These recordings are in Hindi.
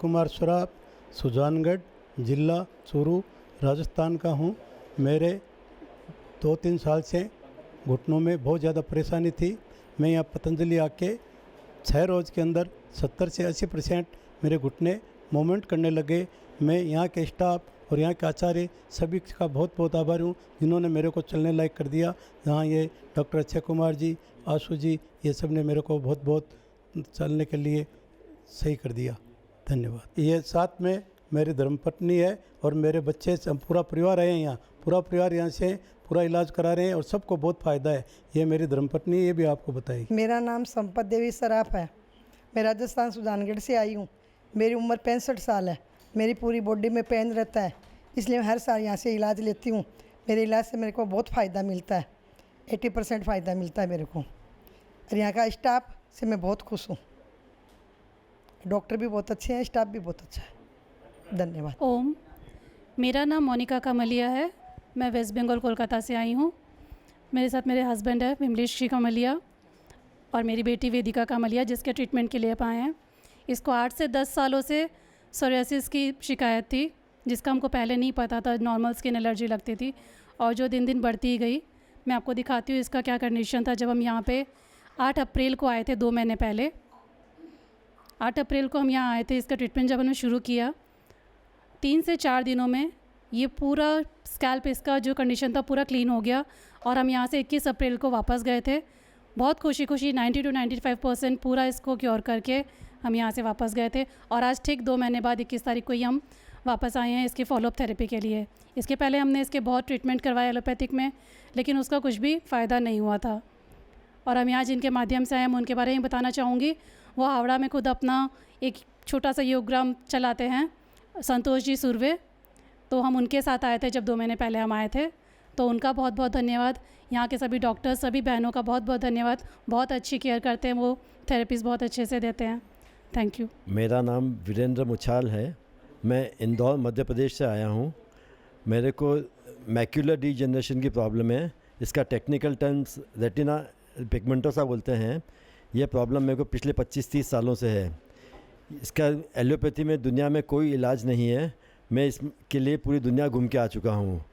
कुमार सराफ, सुजानगढ़ जिला चूरू राजस्थान का हूँ। मेरे 2-3 साल से घुटनों में बहुत ज़्यादा परेशानी थी। मैं यहाँ पतंजलि आके 6 रोज़ के अंदर 70 से 80% मेरे घुटने मूवमेंट करने लगे। मैं यहाँ के स्टाफ और यहाँ के आचार्य सभी का बहुत बहुत आभारी हूँ, जिन्होंने मेरे को चलने लायक कर दिया। जहाँ ये डॉक्टर अक्षय कुमार जी, आशु जी, ये सब ने मेरे को बहुत बहुत चलने के लिए सही कर दिया। धन्यवाद। ये साथ में मेरी धर्मपत्नी है और मेरे बच्चे, पूरा परिवार है यहाँ। पूरा परिवार यहाँ से पूरा इलाज करा रहे हैं और सबको बहुत फ़ायदा है। ये मेरी धर्मपत्नी, ये भी आपको बताएगी। मेरा नाम संपत देवी सराफ है। मैं राजस्थान सुजानगढ़ से आई हूँ। मेरी उम्र 65 साल है। मेरी पूरी बॉडी में पेन रहता है, इसलिए मैं हर साल यहाँ से इलाज लेती हूँ। मेरे इलाज से मेरे को बहुत फ़ायदा मिलता है, 80% फ़ायदा मिलता है मेरे को। और यहाँ का स्टाफ से मैं बहुत खुश हूँ। डॉक्टर भी बहुत अच्छे हैं, स्टाफ भी बहुत अच्छा है। धन्यवाद। ओम, मेरा नाम मोनिका कमलिया है। मैं वेस्ट बंगाल कोलकाता से आई हूँ। मेरे साथ मेरे हस्बैंड है विमलेश श्री कमलिया और मेरी बेटी वेदिका कमलिया, जिसके ट्रीटमेंट के लिए आए हैं। इसको 8 से 10 सालों से सोरियासिस की शिकायत थी, जिसका हमको पहले नहीं पता था। नॉर्मल स्किन एलर्जी लगती थी और जो दिन दिन बढ़ती ही गई। मैं आपको दिखाती हूँ इसका क्या कंडीशन था। जब हम यहाँ पे 8 अप्रैल को आए थे, 2 महीने पहले 8 अप्रैल को हम यहाँ आए थे। इसका ट्रीटमेंट जब हमने शुरू किया, 3 से 4 दिनों में ये पूरा स्कैल्प, इसका जो कंडीशन था, पूरा क्लीन हो गया। और हम यहाँ से 21 अप्रैल को वापस गए थे। बहुत खुशी 90 to 95% पूरा इसको क्योर करके हम यहाँ से वापस गए थे। और आज ठीक 2 महीने बाद 21 तारीख को ही हम वापस आए हैं इसकी फॉलोअप थेरेपी के लिए। इसके पहले हमने इसके बहुत ट्रीटमेंट करवाए एलोपैथिक में, लेकिन उसका कुछ भी फ़ायदा नहीं हुआ था। और हम यहाँ जिनके माध्यम से आए, हम उनके बारे में बताना चाहूँगी। वो हावड़ा में खुद अपना एक छोटा सा योगग्राम चलाते हैं, संतोष जी सुरवे। तो हम उनके साथ आए थे जब 2 महीने पहले हम आए थे। तो उनका बहुत बहुत धन्यवाद। यहाँ के सभी डॉक्टर्स, सभी बहनों का बहुत बहुत धन्यवाद। बहुत अच्छी केयर करते हैं वो, थेरेपीज़ बहुत अच्छे से देते हैं। Thank you. मेरा नाम वीरेंद्र मुछाल है। मैं इंदौर मध्य प्रदेश से आया हूँ। मेरे को मैक्यूलर डीजनरेशन की प्रॉब्लम है। इसका टेक्निकल टर्म्स रेटिना पिगमेंटोसा बोलते हैं। यह प्रॉब्लम मेरे को पिछले 25-30 सालों से है। इसका एलोपैथी में दुनिया में कोई इलाज नहीं है। मैं इसके लिए पूरी दुनिया घूम के आ चुका हूँ।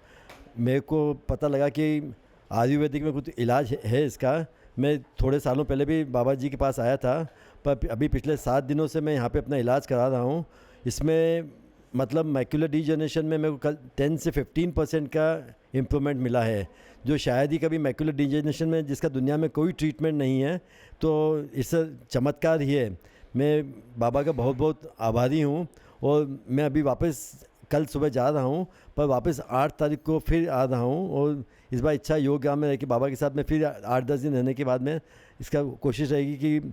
मेरे को पता लगा कि आयुर्वेदिक में कुछ इलाज है इसका। मैं थोड़े सालों पहले भी बाबा जी के पास आया था, पर अभी पिछले 7 दिनों से मैं यहाँ पे अपना इलाज करा रहा हूँ। इसमें मतलब मैक्यूलर डीजनरेशन में मेरे को कल 10 से 15% का इम्प्रूवमेंट मिला है, जो शायद ही कभी मैक्यूलर डीजनरेशन में, जिसका दुनिया में कोई ट्रीटमेंट नहीं है, तो इससे चमत्कार ही है। मैं बाबा का बहुत बहुत आभारी हूँ। और मैं अभी वापस कल सुबह जा रहा हूँ, पर वापस 8 तारीख को फिर आ रहा हूँ। और इस बार इच्छा योगग्राम में रह के बाबा के साथ में फिर 8-10 दिन रहने के बाद में इसका कोशिश रहेगी कि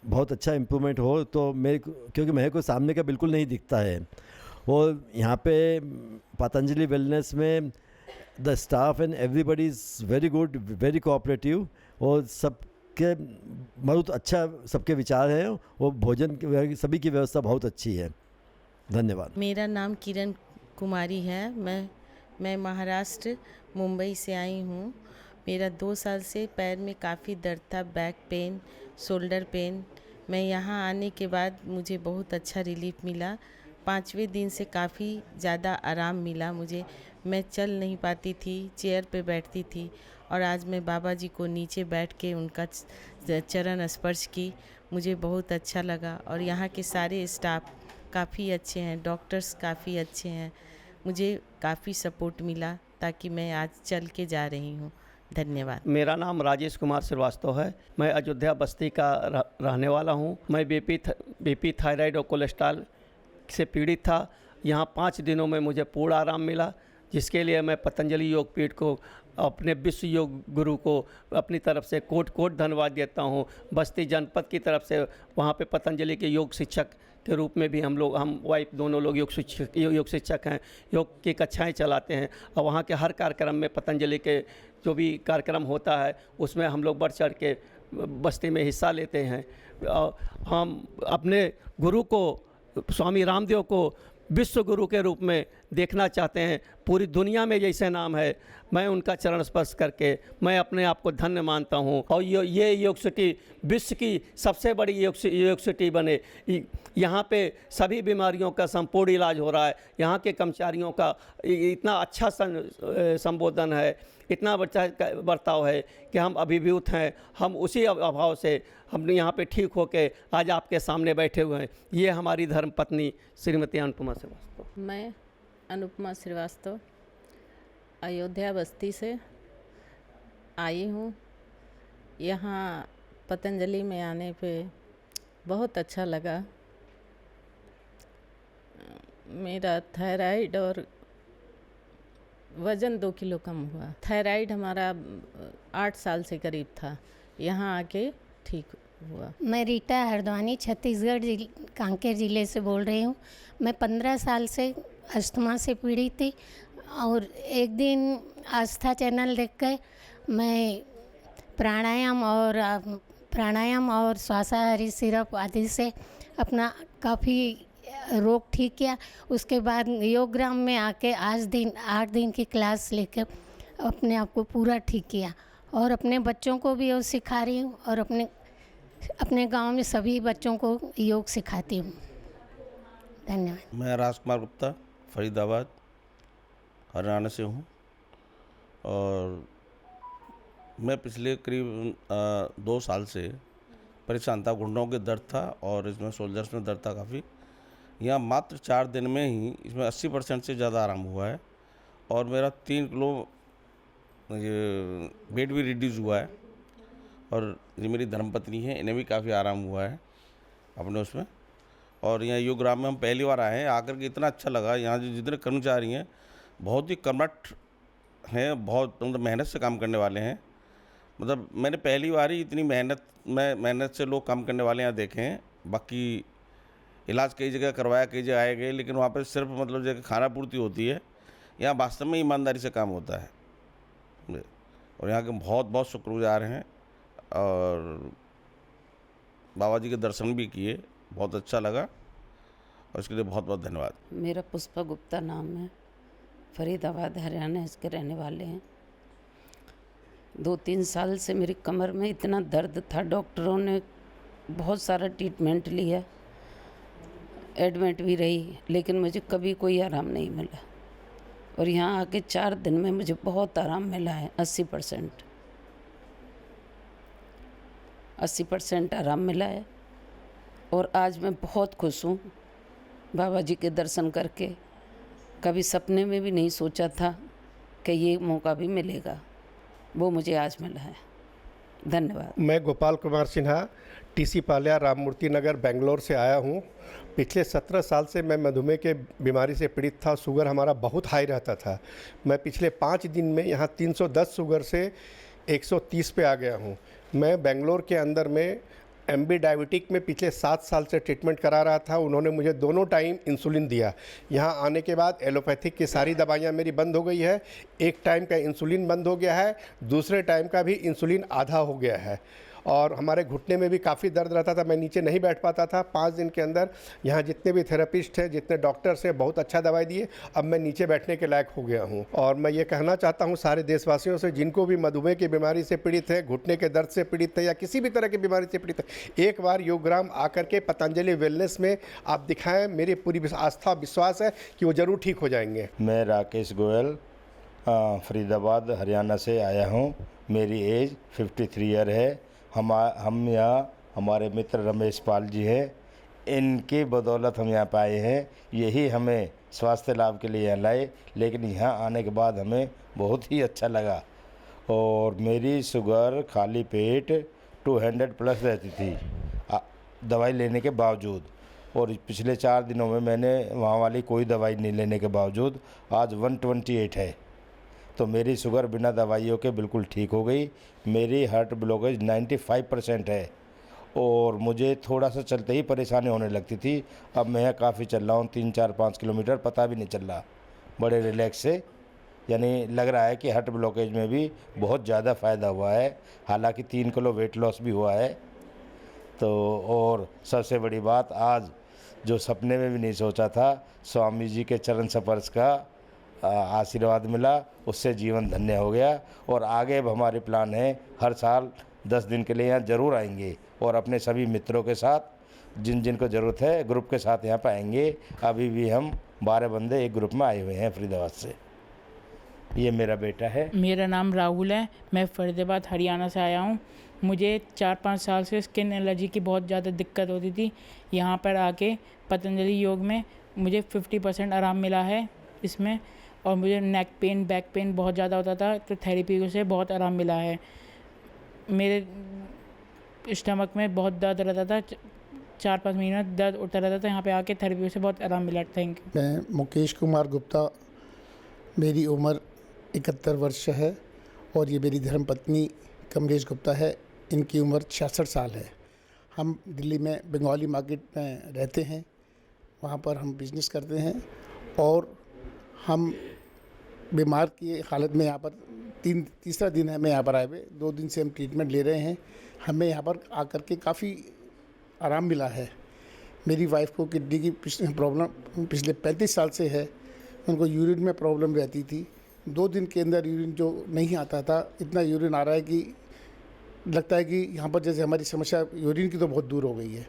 बहुत अच्छा इम्प्रूवमेंट हो। तो क्योंकि मेरे को सामने का बिल्कुल नहीं दिखता है। और यहाँ पे पतंजलि वेलनेस में the staff and everybody is very good, very cooperative. और सबके बहुत अच्छा सबके विचार हैं। और भोजन सभी की व्यवस्था बहुत अच्छी है। धन्यवाद। मेरा नाम किरण कुमारी है। मैं महाराष्ट्र मुंबई से आई हूँ। मेरा 2 साल से पैर में काफ़ी दर्द था, बैक पेन, शोल्डर पेन। मैं यहाँ आने के बाद मुझे बहुत अच्छा रिलीफ मिला। 5वें दिन से काफ़ी ज़्यादा आराम मिला मुझे। मैं चल नहीं पाती थी, चेयर पे बैठती थी, और आज मैं बाबा जी को नीचे बैठ के उनका चरण स्पर्श की। मुझे बहुत अच्छा लगा। और यहाँ के सारे स्टाफ काफ़ी अच्छे हैं, डॉक्टर्स काफ़ी अच्छे हैं। मुझे काफ़ी सपोर्ट मिला, ताकि मैं आज चल के जा रही हूँ। धन्यवाद। मेरा नाम राजेश कुमार श्रीवास्तव है। मैं अयोध्या बस्ती का रहने वाला हूँ। मैं बीपी थायराइड और कोलेस्ट्रॉल से पीड़ित था। यहाँ 5 दिनों में मुझे पूर्ण आराम मिला, जिसके लिए मैं पतंजलि योगपीठ को, अपने विश्व योग गुरु को अपनी तरफ से कोट धन्यवाद देता हूँ। बस्ती जनपद की तरफ से वहाँ पे पतंजलि के योग शिक्षक के रूप में भी हम वाइफ दोनों लोग योग शिक्षक हैं। योग की कक्षाएं चलाते हैं। और वहाँ के हर कार्यक्रम में पतंजलि के जो भी कार्यक्रम होता है, उसमें हम लोग बढ़ चढ़ के बस्ती में हिस्सा लेते हैं। हम अपने गुरु को, स्वामी रामदेव को विश्व गुरु के रूप में देखना चाहते हैं, पूरी दुनिया में जैसे नाम है, मैं उनका चरण स्पर्श करके मैं अपने आप को धन्य मानता हूं। और ये योग सिटी विश्व की सबसे बड़ी योग सिटी बने। यहाँ पे सभी बीमारियों का संपूर्ण इलाज हो रहा है। यहाँ के कर्मचारियों का इतना अच्छा संबोधन है, इतना अच्छा बर्ताव है कि हम अभिभूत हैं। हम उसी अभाव से हम यहाँ पे ठीक होके आज आपके सामने बैठे हुए हैं। ये हमारी धर्मपत्नी श्रीमती अनुपमा श्रीवास्तव। मैं अनुपमा श्रीवास्तव अयोध्या बस्ती से आई हूँ। यहाँ पतंजलि में आने पे बहुत अच्छा लगा। मेरा थायराइड और वज़न 2 किलो कम हुआ। थायराइड हमारा 8 साल से करीब था, यहाँ आके ठीक हुआ। मैं रीटा हरद्वानी छत्तीसगढ़ कांकेर ज़िले से बोल रही हूँ। मैं 15 साल से अस्थमा से पीड़ित थी और एक दिन आस्था चैनल देख कर मैं प्राणायाम और श्वासाहारी सिरप आदि से अपना काफ़ी रोग ठीक किया। उसके बाद योगग्राम में आके आज 8 दिन की क्लास लेकर अपने आप को पूरा ठीक किया और अपने बच्चों को भी योग सिखा रही हूँ और अपने गांव में सभी बच्चों को योग सिखाती हूँ। धन्यवाद। मैं राजकुमार गुप्ता फरीदाबाद हरियाणा से हूँ और मैं पिछले करीब 2 साल से परेशान था। घुटनों के दर्द था और इसमें शोल्डर्स में दर्द था काफ़ी। यहाँ मात्र 4 दिन में ही इसमें 80% से ज़्यादा आराम हुआ है और मेरा 3 किलो ये वेट भी रिड्यूस हुआ है। और ये मेरी धर्मपत्नी है, इन्हें भी काफ़ी आराम हुआ है अपने उसमें। और यहाँ योगग्राम में हम पहली बार आए हैं, आकर के इतना अच्छा लगा। यहाँ जो जितने कर्मचारी हैं बहुत ही कर्मठ हैं, बहुत मतलब मेहनत से काम करने वाले हैं। मतलब मैंने पहली बार ही इतनी मेहनत से लोग काम करने वाले यहाँ देखे हैं। बाकी इलाज कई जगह करवाया, कई जगह आए गए, लेकिन वहाँ पर सिर्फ मतलब जगह खाना पूर्ति होती है। यहाँ वास्तव में ईमानदारी से काम होता है और यहाँ के बहुत बहुत शुक्रगुजार हैं। और बाबा जी के दर्शन भी किए, बहुत अच्छा लगा और इसके लिए बहुत बहुत धन्यवाद। मेरा पुष्पा गुप्ता नाम है, फरीदाबाद हरियाणा इसके रहने वाले हैं। 2-3 साल से मेरी कमर में इतना दर्द था, डॉक्टरों ने बहुत सारा ट्रीटमेंट लिया, एडमिट भी रही, लेकिन मुझे कभी कोई आराम नहीं मिला। और यहाँ आके 4 दिन में मुझे बहुत आराम मिला है। 80% आराम मिला है और आज मैं बहुत खुश हूँ बाबा जी के दर्शन करके। कभी सपने में भी नहीं सोचा था कि ये मौका भी मिलेगा, वो मुझे आज मिला है। धन्यवाद। मैं गोपाल कुमार सिन्हा टीसी पाल्या राममूर्ति नगर बेंगलोर से आया हूँ। पिछले 17 साल से मैं मधुमेह के बीमारी से पीड़ित था। शुगर हमारा बहुत हाई रहता था। मैं पिछले 5 दिन में यहाँ 310 शुगर से 130 पे आ गया हूँ। मैं बेंगलोर के अंदर में MB डायबिटिक में पिछले 7 साल से ट्रीटमेंट करा रहा था। उन्होंने मुझे दोनों टाइम इंसुलिन दिया। यहाँ आने के बाद एलोपैथिक की सारी दवाइयाँ मेरी बंद हो गई है। एक टाइम का इंसुलिन बंद हो गया है, दूसरे टाइम का भी इंसुलिन आधा हो गया है। और हमारे घुटने में भी काफ़ी दर्द रहता था, मैं नीचे नहीं बैठ पाता था। 5 दिन के अंदर यहाँ जितने भी थेरेपिस्ट हैं, जितने डॉक्टर्स हैं, बहुत अच्छा दवाई दिए। अब मैं नीचे बैठने के लायक हो गया हूँ। और मैं ये कहना चाहता हूँ सारे देशवासियों से, जिनको भी मधुमेह की बीमारी से पीड़ित है, घुटने के दर्द से पीड़ित है या किसी भी तरह की बीमारी से पीड़ित है, एक बार योगग्राम आकर के पतंजलि वेलनेस में आप दिखाएँ। मेरी पूरी आस्था विश्वास है कि वो ज़रूर ठीक हो जाएंगे। मैं राकेश गोयल फरीदाबाद हरियाणा से आया हूँ। मेरी एज 53 ईयर है। हम यहाँ हमारे मित्र रमेश पाल जी हैं, इनकी बदौलत हम यहाँ पे आए हैं। यही हमें स्वास्थ्य लाभ के लिए यहाँ लाए, लेकिन यहाँ आने के बाद हमें बहुत ही अच्छा लगा। और मेरी शुगर खाली पेट 200 प्लस रहती थी दवाई लेने के बावजूद। और पिछले 4 दिनों में मैंने वहाँ वाली कोई दवाई नहीं लेने के बावजूद आज 128 है। तो मेरी शुगर बिना दवाइयों के बिल्कुल ठीक हो गई। मेरी हार्ट ब्लॉकेज 95% है और मुझे थोड़ा सा चलते ही परेशानी होने लगती थी। अब मैं काफ़ी चल रहा हूँ, 3-4-5 किलोमीटर, पता भी नहीं चल रहा, बड़े रिलैक्स से। यानी लग रहा है कि हार्ट ब्लॉकेज में भी बहुत ज़्यादा फ़ायदा हुआ है। हालांकि 3 किलो वेट लॉस भी हुआ है। तो और सबसे बड़ी बात, आज जो सपने में भी नहीं सोचा था। स्वामी जी के चरण स्पर्श का आशीर्वाद मिला, उससे जीवन धन्य हो गया। और आगे अब हमारे प्लान है हर साल 10 दिन के लिए यहाँ ज़रूर आएंगे और अपने सभी मित्रों के साथ जिन जिनको ज़रूरत है ग्रुप के साथ यहाँ पर आएंगे। अभी भी हम 12 बंदे एक ग्रुप में आए हुए हैं फरीदाबाद से। ये मेरा बेटा है। मेरा नाम राहुल है, मैं फरीदाबाद हरियाणा से आया हूँ। मुझे 4-5 साल से स्किन एलर्जी की बहुत ज़्यादा दिक्कत होती थी। यहाँ पर आके पतंजलि योग में मुझे 50% आराम मिला है इसमें। और मुझे नेक पेन, बैक पेन बहुत ज़्यादा होता था, तो थेरेपी से बहुत आराम मिला है। मेरे स्टमक में बहुत दर्द रहता था, 4-5 महीना दर्द उठता रहता था। यहाँ पे आके थेरेपी से बहुत आराम मिला। Thank you. मैं मुकेश कुमार गुप्ता, मेरी उम्र 71 वर्ष है और ये मेरी धर्मपत्नी कमलेश गुप्ता है, इनकी उम्र 66 साल है। हम दिल्ली में बंगाली मार्केट में रहते हैं, वहाँ पर हम बिजनेस करते हैं और हम बीमार की हालत में यहाँ पर तीसरा दिन है मैं यहाँ पर आए हुए। 2 दिन से हम ट्रीटमेंट ले रहे हैं। हमें यहाँ पर आकर के काफ़ी आराम मिला है। मेरी वाइफ को किडनी की प्रॉब्लम पिछले 35 साल से है। उनको यूरिन में प्रॉब्लम रहती थी। 2 दिन के अंदर यूरिन जो नहीं आता था, इतना यूरिन आ रहा है कि लगता है कि यहाँ पर जैसे हमारी समस्या यूरिन की तो बहुत दूर हो गई है।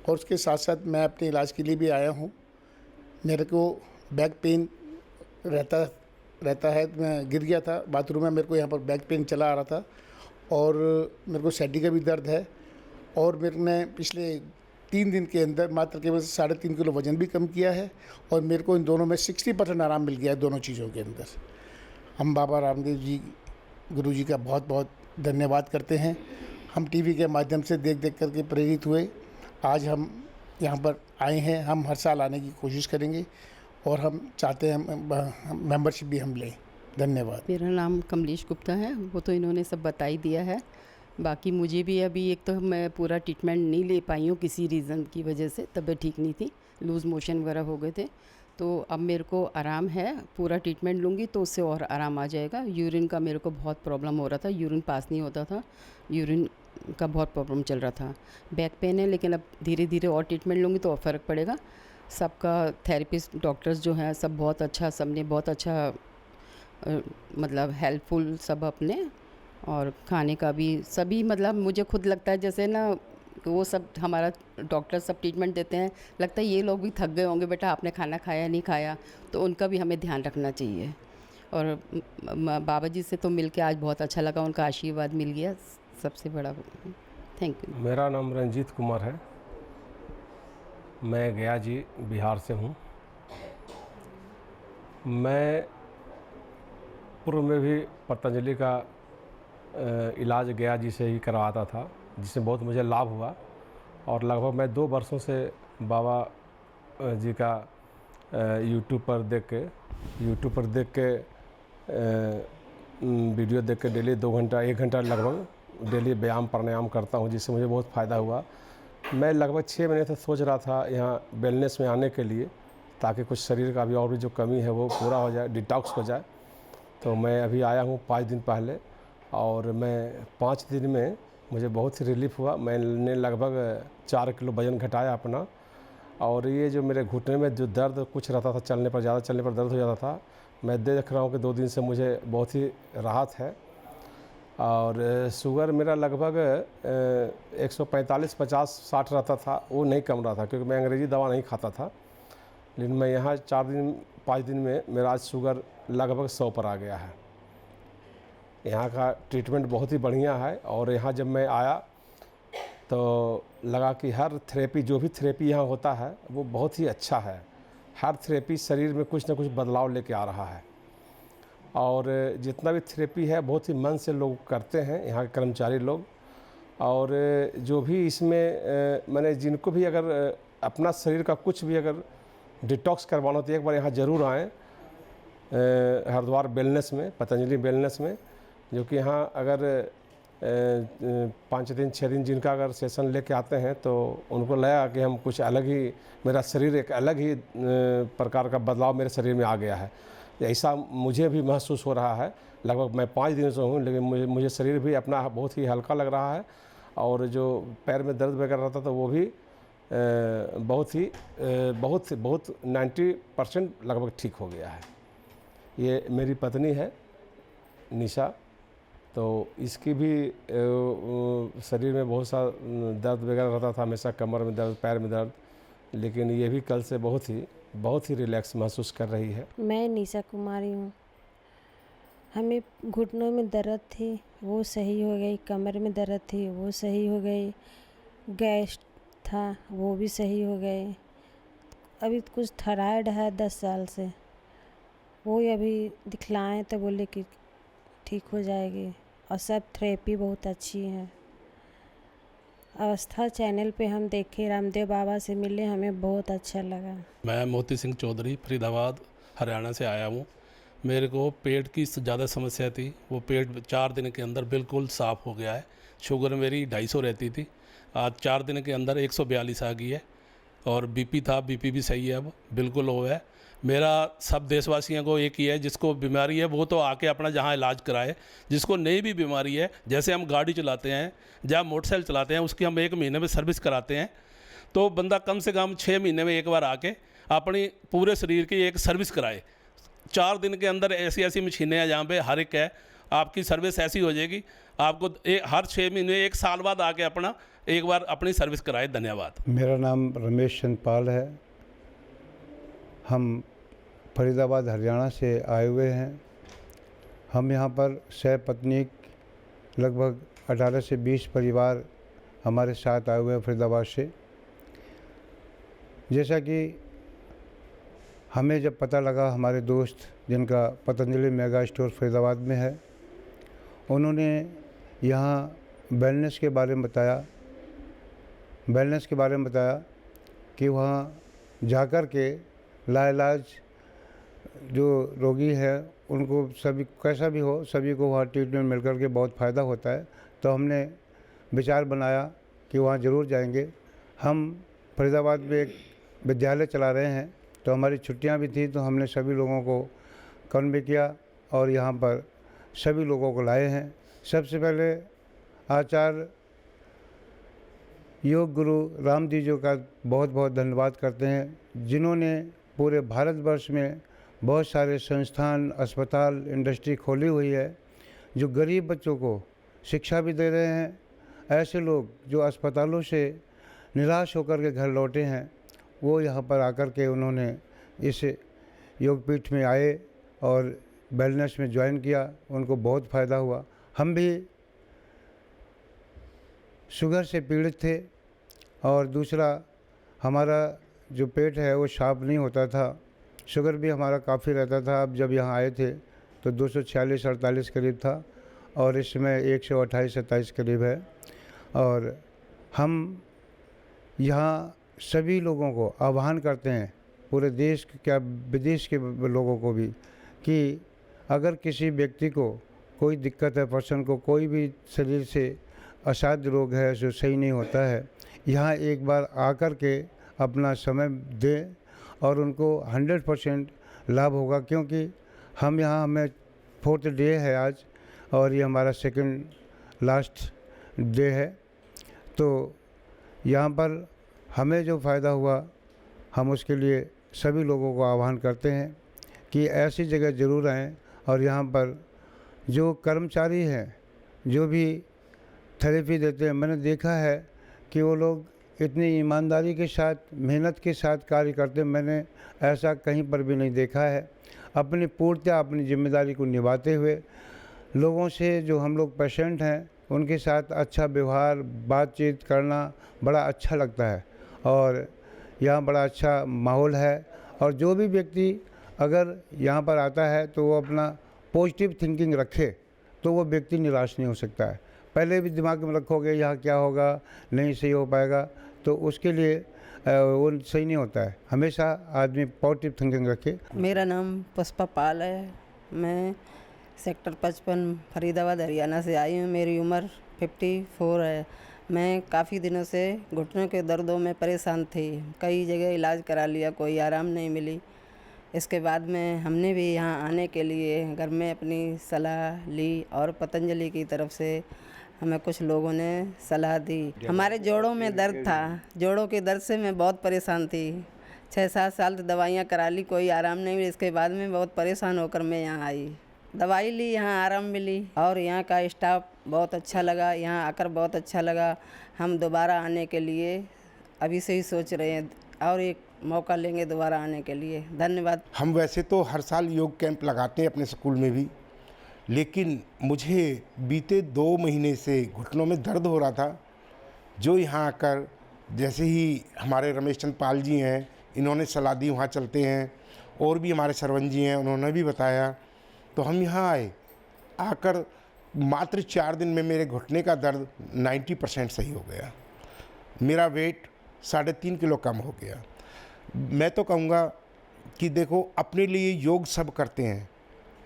और उसके साथ साथ मैं अपने इलाज के लिए भी आया हूँ। मेरे को बैक पेन रहता है। मैं गिर गया था बाथरूम में, मेरे को यहाँ पर बैक पेन चला आ रहा था और मेरे को सैडी का भी दर्द है। और मैंने पिछले 3 दिन के अंदर मात्र केवल 3.5 किलो वज़न भी कम किया है और मेरे को इन दोनों में 60% आराम मिल गया है दोनों चीज़ों के अंदर। हम बाबा रामदेव जी गुरु जी का बहुत बहुत धन्यवाद करते हैं। हम टीवी के माध्यम से देख करके प्रेरित हुए। आज हम यहाँ पर आए हैं। हम हर साल आने की कोशिश करेंगे और हम चाहते हैं मेंबरशिप भी हम लें। धन्यवाद। मेरा नाम कमलेश गुप्ता है, वो तो इन्होंने सब बता ही दिया है। बाकी मुझे भी अभी एक तो मैं पूरा ट्रीटमेंट नहीं ले पाई हूँ किसी रीज़न की वजह से, तबीयत ठीक नहीं थी, लूज़ मोशन वगैरह हो गए थे। तो अब मेरे को आराम है, पूरा ट्रीटमेंट लूँगी तो उससे और आराम आ जाएगा। यूरिन का मेरे को बहुत प्रॉब्लम हो रहा था, यूरिन पास नहीं होता था, यूरिन का बहुत प्रॉब्लम चल रहा था। बैक पेन है, लेकिन अब धीरे धीरे और ट्रीटमेंट लूँगी तो और फ़र्क पड़ेगा। सबका थेरेपिस्ट डॉक्टर्स जो हैं सब बहुत अच्छा, सबने बहुत अच्छा मतलब हेल्पफुल सब अपने। और खाने का भी सभी मतलब मुझे खुद लगता है जैसे ना वो सब हमारा डॉक्टर सब ट्रीटमेंट देते हैं, लगता है ये लोग भी थक गए होंगे, बेटा आपने खाना खाया नहीं खाया, तो उनका भी हमें ध्यान रखना चाहिए। और बाबा जी से तो मिलके आज बहुत अच्छा लगा, उनका आशीर्वाद मिल गया, सबसे बड़ा। Thank you. मेरा नाम रंजीत कुमार है, मैं गया जी बिहार से हूँ। मैं पूर्व में भी पतंजलि का इलाज गया जी से ही करवाता था, जिसमें बहुत मुझे लाभ हुआ। और लगभग मैं 2 वर्षों से बाबा जी का यूट्यूब पर देख के वीडियो देख के डेली 1 घंटा लगभग डेली व्यायाम प्राणायाम करता हूँ, जिससे मुझे बहुत फ़ायदा हुआ। मैं लगभग 6 महीने से सोच रहा था यहाँ वेलनेस में आने के लिए, ताकि कुछ शरीर का भी और भी जो कमी है वो पूरा हो जाए, डिटॉक्स हो जाए। तो मैं अभी आया हूँ 5 दिन पहले, और मैं 5 दिन में मुझे बहुत ही रिलीफ हुआ। मैंने लगभग 4 किलो वज़न घटाया अपना। और ये जो मेरे घुटने में जो दर्द कुछ रहता था, चलने पर ज़्यादा चलने पर दर्द हो जाता था, मैं देख रहा हूँ कि 2 दिन से मुझे बहुत ही राहत है। और शुगर मेरा लगभग 145, 50, 60 रहता था, वो नहीं कम रहा था, क्योंकि मैं अंग्रेज़ी दवा नहीं खाता था। लेकिन मैं यहाँ 5 दिन में मेरा आज शुगर लगभग 100 पर आ गया है। यहाँ का ट्रीटमेंट बहुत ही बढ़िया है। और यहाँ जब मैं आया तो लगा कि हर थेरेपी, जो भी थेरेपी यहाँ होता है वो बहुत ही अच्छा है। हर थेरेपी शरीर में कुछ ना कुछ बदलाव लेके आ रहा है। और जितना भी थेरेपी है बहुत ही मन से लोग करते हैं, यहाँ के कर्मचारी लोग। और जो भी इसमें मैंने जिनको भी अगर अपना शरीर का कुछ भी अगर डिटॉक्स करवाना हो तो एक बार यहाँ ज़रूर आएँ, हरिद्वार वेलनेस में, पतंजलि वेलनेस में, जो कि यहाँ अगर 5 दिन 6 दिन जिनका अगर सेशन लेके आते हैं तो उनको लगा कि हम कुछ अलग ही, मेरा शरीर एक अलग ही प्रकार का बदलाव मेरे शरीर में आ गया है। ऐसा मुझे भी महसूस हो रहा है। लगभग मैं 5 दिन से हूँ, लेकिन मुझे शरीर भी अपना बहुत ही हल्का लग रहा है। और जो पैर में दर्द वगैरह रहता था वो भी बहुत 90% लगभग ठीक हो गया है। ये मेरी पत्नी है निशा, तो इसकी भी शरीर में बहुत सा दर्द वगैरह रहता था, हमेशा कमर में दर्द, पैर में दर्द, लेकिन ये भी कल से बहुत ही रिलैक्स महसूस कर रही है। मैं निशा कुमारी हूँ। हमें घुटनों में दर्द थी, वो सही हो गई। कमर में दर्द थी, वो सही हो गई। गैस था, वो भी सही हो गए। अभी कुछ थायराइड है 10 साल से, वो अभी दिखलाएं तो बोले कि ठीक हो जाएगी। और सब थेरेपी बहुत अच्छी है। अवस्था चैनल पे हम देखे, रामदेव बाबा से मिले, हमें बहुत अच्छा लगा। मैं मोती सिंह चौधरी फरीदाबाद हरियाणा से आया हूँ। मेरे को पेट की ज़्यादा समस्या थी, वो पेट 4 दिन के अंदर बिल्कुल साफ़ हो गया है। शुगर मेरी 250 रहती थी, आज 4 दिन के अंदर 142 आ गई है। और बीपी था, बीपी भी सही है, अब बिल्कुल लो है। मेरा सब देशवासियों को एक ही है, जिसको बीमारी है वो तो आके अपना जहाँ इलाज कराए। जिसको नई भी बीमारी है, जैसे हम गाड़ी चलाते हैं, जहाँ मोटरसाइकिल चलाते हैं, उसकी हम 1 महीने में सर्विस कराते हैं, तो बंदा कम से कम 6 महीने में एक बार आके अपनी पूरे शरीर की एक सर्विस कराए। 4 दिन के अंदर ऐसी ऐसी मशीनें हैं जहाँ पे हर एक है, आपकी सर्विस ऐसी हो जाएगी। आपको हर 6 महीने 1 साल बाद आके अपना एक बार अपनी सर्विस कराए। धन्यवाद। मेरा नाम रमेश चंद पाल है। हम फरीदाबाद हरियाणा से आए हुए हैं। हम यहाँ पर सहपत्नी लगभग 18 से 20 परिवार हमारे साथ आए हुए हैं फरीदाबाद से। जैसा कि हमें जब पता लगा, हमारे दोस्त जिनका पतंजलि मेगा स्टोर फरीदाबाद में है, उन्होंने यहाँ वेलनेस के बारे में बताया कि वहाँ जाकर के लाइलाज जो रोगी है उनको सभी कैसा भी हो, सभी को वहाँ ट्रीटमेंट मिलकर के बहुत फ़ायदा होता है। तो हमने विचार बनाया कि वहाँ ज़रूर जाएंगे। हम फरीदाबाद में एक विद्यालय चला रहे हैं, तो हमारी छुट्टियां भी थी, तो हमने सभी लोगों को कन्वे किया और यहाँ पर सभी लोगों को लाए हैं। सबसे पहले आचार्य योग गुरु रामदेव जी का बहुत बहुत धन्यवाद करते हैं, जिन्होंने पूरे भारतवर्ष में बहुत सारे संस्थान, अस्पताल, इंडस्ट्री खोली हुई है, जो गरीब बच्चों को शिक्षा भी दे रहे हैं। ऐसे लोग जो अस्पतालों से निराश होकर के घर लौटे हैं, वो यहाँ पर आकर के उन्होंने इस योगपीठ में आए और वेलनेस में ज्वाइन किया, उनको बहुत फ़ायदा हुआ। हम भी शुगर से पीड़ित थे और दूसरा हमारा जो पेट है वो साफ नहीं होता था, शुगर भी हमारा काफ़ी रहता था। अब जब यहाँ आए थे तो 246-48 करीब था और इस समय 128-27 करीब है। और हम यहाँ सभी लोगों को आह्वान करते हैं, पूरे देश क्या विदेश के लोगों को भी, कि अगर किसी व्यक्ति को कोई दिक्कत है, पर्सन को कोई भी शरीर से असाध्य रोग है जो सही नहीं होता है, यहाँ एक बार आकर के अपना समय दें और उनको 100% लाभ होगा। क्योंकि हम यहाँ, हमें 4th डे है आज और ये हमारा 2nd लास्ट डे है। तो यहाँ पर हमें जो फ़ायदा हुआ, हम उसके लिए सभी लोगों को आह्वान करते हैं कि ऐसी जगह ज़रूर आएँ। और यहाँ पर जो कर्मचारी हैं, जो भी थेरेपी देते हैं, मैंने देखा है कि वो लोग इतनी ईमानदारी के साथ, मेहनत के साथ कार्य करते हैं। मैंने ऐसा कहीं पर भी नहीं देखा है। अपनी पूर्णतः अपनी जिम्मेदारी को निभाते हुए लोगों से, जो हम लोग पेशेंट हैं, उनके साथ अच्छा व्यवहार, बातचीत करना बड़ा अच्छा लगता है और यहाँ बड़ा अच्छा माहौल है। और जो भी व्यक्ति अगर यहाँ पर आता है तो वो अपना पॉजिटिव थिंकिंग रखे, तो वो व्यक्ति निराश नहीं हो सकता है। पहले भी दिमाग में रखोगे यहाँ क्या होगा, नहीं सही हो पाएगा, तो उसके लिए वो सही नहीं होता है। हमेशा आदमी पॉजिटिव थिंकिंग रखे। मेरा नाम पुष्पा पाल है। मैं सेक्टर 55 फरीदाबाद हरियाणा से आई हूँ। मेरी उम्र 54 है। मैं काफ़ी दिनों से घुटनों के दर्दों में परेशान थी। कई जगह इलाज करा लिया, कोई आराम नहीं मिली। इसके बाद में हमने भी यहाँ आने के लिए घर में अपनी सलाह ली और पतंजलि की तरफ से हमें कुछ लोगों ने सलाह दी। हमारे जोड़ों में दर्द था, जोड़ों के दर्द से मैं बहुत परेशान थी। 6-7 साल तो दवाइयाँ करा ली, कोई आराम नहीं मिला। इसके बाद में बहुत परेशान होकर मैं यहाँ आई, दवाई ली, यहाँ आराम मिली और यहाँ का स्टाफ बहुत अच्छा लगा। यहाँ आकर बहुत अच्छा लगा। हम दोबारा आने के लिए अभी से ही सोच रहे हैं और एक मौका लेंगे दोबारा आने के लिए। धन्यवाद। हम वैसे तो हर साल योग कैंप लगाते हैं अपने स्कूल में भी, लेकिन मुझे बीते 2 महीने से घुटनों में दर्द हो रहा था। जो यहाँ आकर जैसे ही हमारे रमेश चंद पाल जी हैं, इन्होंने सलाह दी वहाँ चलते हैं, और भी हमारे सरवन जी हैं, उन्होंने भी बताया, तो हम यहाँ आए। आकर मात्र 4 दिन में मेरे घुटने का दर्द 90% सही हो गया। मेरा वेट 3.5 किलो कम हो गया। मैं तो कहूँगा कि देखो, अपने लिए योग सब करते हैं,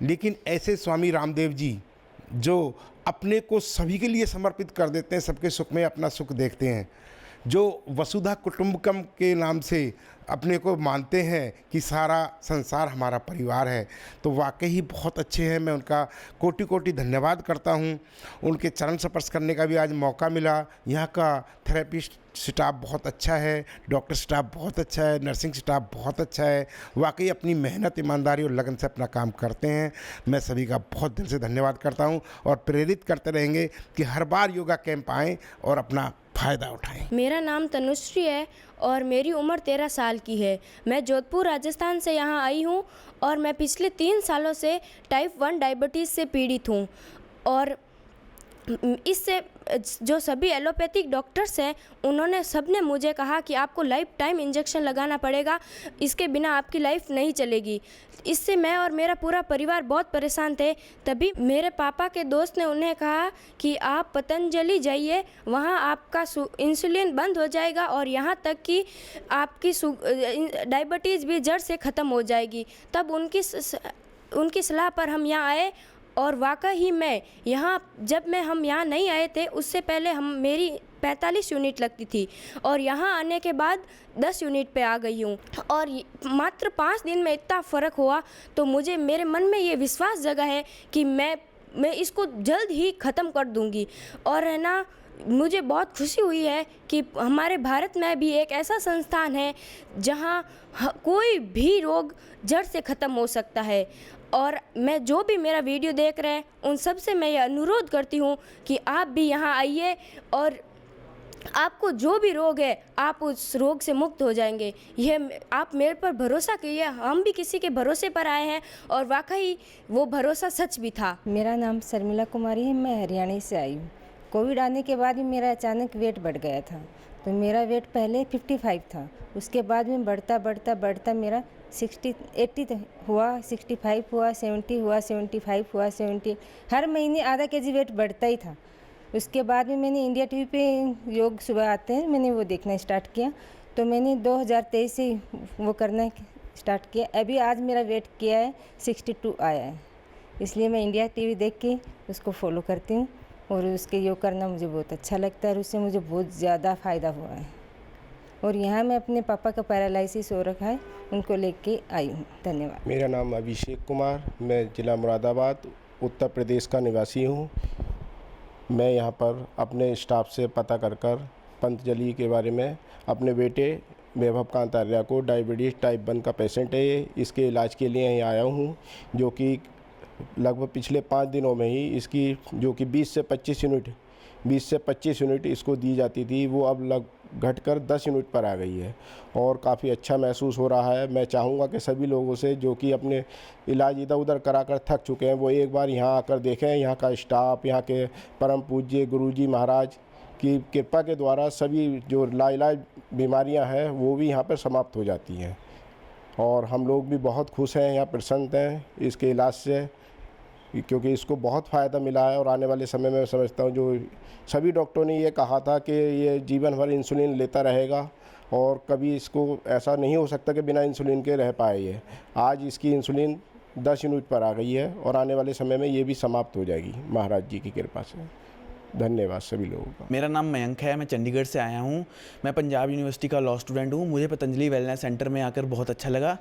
लेकिन ऐसे स्वामी रामदेव जी जो अपने को सभी के लिए समर्पित कर देते हैं, सबके सुख में अपना सुख देखते हैं, जो वसुधा कुटुंबकम के नाम से अपने को मानते हैं कि सारा संसार हमारा परिवार है, तो वाकई बहुत अच्छे हैं। मैं उनका कोटि कोटि धन्यवाद करता हूं। उनके चरण स्पर्श करने का भी आज मौका मिला। यहाँ का थेरेपिस्ट स्टाफ बहुत अच्छा है, डॉक्टर स्टाफ बहुत अच्छा है, नर्सिंग स्टाफ बहुत अच्छा है। वाकई अपनी मेहनत, ईमानदारी और लगन से अपना काम करते हैं। मैं सभी का बहुत दिल से धन्यवाद करता हूँ और प्रेरित करते रहेंगे कि हर बार योगा कैंप आएँ और अपना फ़ायदा उठाएं। मेरा नाम तनुश्री है और मेरी उम्र 13 साल की है। मैं जोधपुर राजस्थान से यहाँ आई हूँ और मैं पिछले 3 सालों से टाइप 1 डायबिटीज़ से पीड़ित हूँ। और इससे जो सभी एलोपैथिक डॉक्टर्स हैं, उन्होंने सबने मुझे कहा कि आपको लाइफ टाइम इंजेक्शन लगाना पड़ेगा, इसके बिना आपकी लाइफ नहीं चलेगी। इससे मैं और मेरा पूरा परिवार बहुत परेशान थे। तभी मेरे पापा के दोस्त ने उन्हें कहा कि आप पतंजलि जाइए, वहाँ आपका इंसुलिन बंद हो जाएगा और यहाँ तक कि आपकी डायबिटीज़ भी जड़ से ख़त्म हो जाएगी। तब उनकी सलाह पर हम यहाँ आए और वाकई ही मैं यहाँ, जब हम यहाँ नहीं आए थे उससे पहले मेरी 45 यूनिट लगती थी और यहाँ आने के बाद 10 यूनिट पे आ गई हूँ। और मात्र 5 दिन में इतना फ़र्क हुआ, तो मेरे मन में ये विश्वास जगा है कि मैं इसको जल्द ही ख़त्म कर दूँगी। और है ना, मुझे बहुत खुशी हुई है कि हमारे भारत में भी एक ऐसा संस्थान है जहाँ कोई भी रोग जड़ से ख़त्म हो सकता है। और मैं जो भी मेरा वीडियो देख रहे हैं उन सब से मैं ये अनुरोध करती हूँ कि आप भी यहाँ आइए और आपको जो भी रोग है आप उस रोग से मुक्त हो जाएंगे। यह आप मेरे पर भरोसा कीजिए, हम भी किसी के भरोसे पर आए हैं और वाकई वो भरोसा सच भी था। मेरा नाम शर्मिला कुमारी है, मैं हरियाणा से आई हूँ। कोविड आने के बाद भी मेरा अचानक वेट बढ़ गया था। तो मेरा वेट पहले 55 था, उसके बाद में बढ़ता मेरा 80 हुआ, 65 हुआ, 70 हुआ, 75 हुआ, 70। हर महीने आधा केजी वेट बढ़ता ही था। उसके बाद में मैंने इंडिया टीवी पे योग सुबह आते हैं, मैंने वो देखना स्टार्ट किया। तो मैंने 2023 से वो करना स्टार्ट किया। अभी आज मेरा वेट किया है 62 आया है। इसलिए मैं इंडिया टीवी देख के उसको फॉलो करती हूँ और उसके योग करना मुझे बहुत अच्छा लगता है और उससे मुझे बहुत ज़्यादा फ़ायदा हुआ है। और यहाँ मैं अपने पापा का पैरालिसिस हो रखा है, उनको लेके आई हूँ। धन्यवाद। मेरा नाम अभिषेक कुमार, मैं ज़िला मुरादाबाद उत्तर प्रदेश का निवासी हूँ। मैं यहाँ पर अपने स्टाफ से पता कर पतंजलि के बारे में, अपने बेटे वैभव कांत आर्या को डायबिटीज़ टाइप 1 का पेशेंट है, इसके इलाज के लिए यहाँ आया हूँ। जो कि लगभग पिछले 5 दिनों में ही इसकी जो कि 20 से 25 यूनिट इसको दी जाती थी, वो अब घटकर 10 यूनिट पर आ गई है और काफ़ी अच्छा महसूस हो रहा है। मैं चाहूँगा कि सभी लोगों से जो कि अपने इलाज इधर उधर कराकर थक चुके हैं, वो एक बार यहाँ आकर देखें। यहाँ का स्टाफ, यहाँ के परम पूज्य गुरुजी महाराज की कृपा के द्वारा सभी जो लाइलाज बीमारियाँ हैं वो भी यहाँ पर समाप्त हो जाती हैं और हम लोग भी बहुत खुश हैं, यहाँ प्रसन्न हैं इसके इलाज से, क्योंकि इसको बहुत फ़ायदा मिला है। और आने वाले समय में समझता हूँ, जो सभी डॉक्टरों ने ये कहा था कि ये जीवन भर इंसुलिन लेता रहेगा और कभी इसको ऐसा नहीं हो सकता कि बिना इंसुलिन के रह पाए। ये आज इसकी इंसुलिन 10 यूनिट पर आ गई है और आने वाले समय में ये भी समाप्त हो जाएगी महाराज जी की कृपा से। धन्यवाद सभी लोगों का। मेरा नाम मयंक है, मैं चंडीगढ़ से आया हूँ। मैं पंजाब यूनिवर्सिटी का लॉ स्टूडेंट हूँ। मुझे पतंजलि वेलनेस सेंटर में आकर बहुत अच्छा लगा।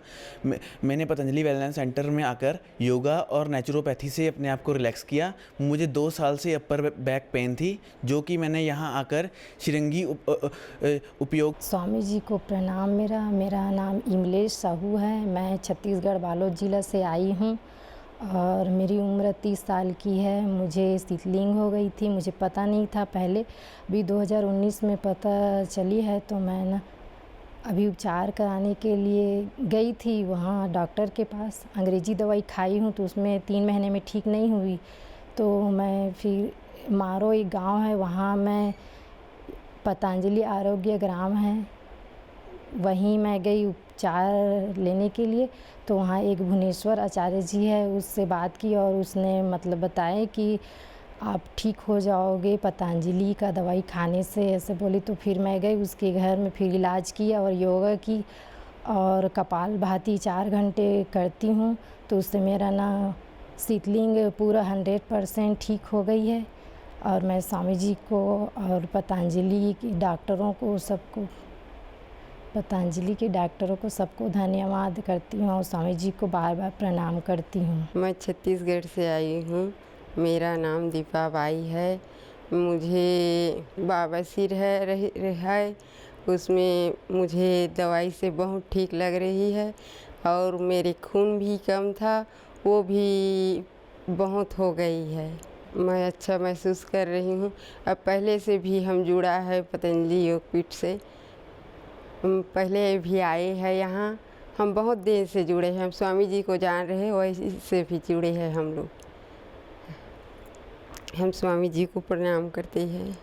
मैंने पतंजलि वेलनेस सेंटर में आकर योगा और नेचुरोपैथी से अपने आप को रिलैक्स किया। मुझे 2 साल से अपर बैक पेन थी, जो कि मैंने यहाँ आकर शिरंगी उपयोग। स्वामी जी को प्रणाम। मेरा नाम इमलेश साहू है। मैं छत्तीसगढ़ बालोद ज़िला से आई हूँ और मेरी उम्र 30 साल की है। मुझे शीतलिंग हो गई थी, मुझे पता नहीं था पहले, अभी 2019 में पता चली है। तो मैं ना अभी उपचार कराने के लिए गई थी वहाँ डॉक्टर के पास। अंग्रेजी दवाई खाई हूँ तो उसमें 3 महीने में ठीक नहीं हुई। तो मैं फिर मारो एक गांव है, वहाँ मैं पतंजलि आरोग्य ग्राम है, वहीं मैं गई उपचार लेने के लिए। तो वहाँ एक भुवनेश्वर आचार्य जी है, उससे बात की और उसने मतलब बताया कि आप ठीक हो जाओगे पतंजलि का दवाई खाने से, ऐसे बोली। तो फिर मैं गई उसके घर में, फिर इलाज किया और योगा की और कपालभाति 4 घंटे करती हूँ। तो उससे मेरा ना शीतलिंग पूरा 100% ठीक हो गई है। और मैं स्वामी जी को और पतंजलि के डॉक्टरों को सबको धन्यवाद करती हूँ और स्वामी जी को बार बार प्रणाम करती हूँ। मैं छत्तीसगढ़ से आई हूँ। मेरा नाम दीपा बाई है। मुझे बवासीर है, उसमें मुझे दवाई से बहुत ठीक लग रही है और मेरे खून भी कम था, वो भी बहुत हो गई है। मैं अच्छा महसूस कर रही हूँ। अब पहले से भी हम जुड़ा है पतंजलि योगपीठ से, पहले भी आए हैं यहाँ। हम बहुत देर से जुड़े हैं, हम स्वामी जी को जान रहे हैं, वैसे से भी जुड़े हैं हम लोग। हम स्वामी जी को प्रणाम करते हैं।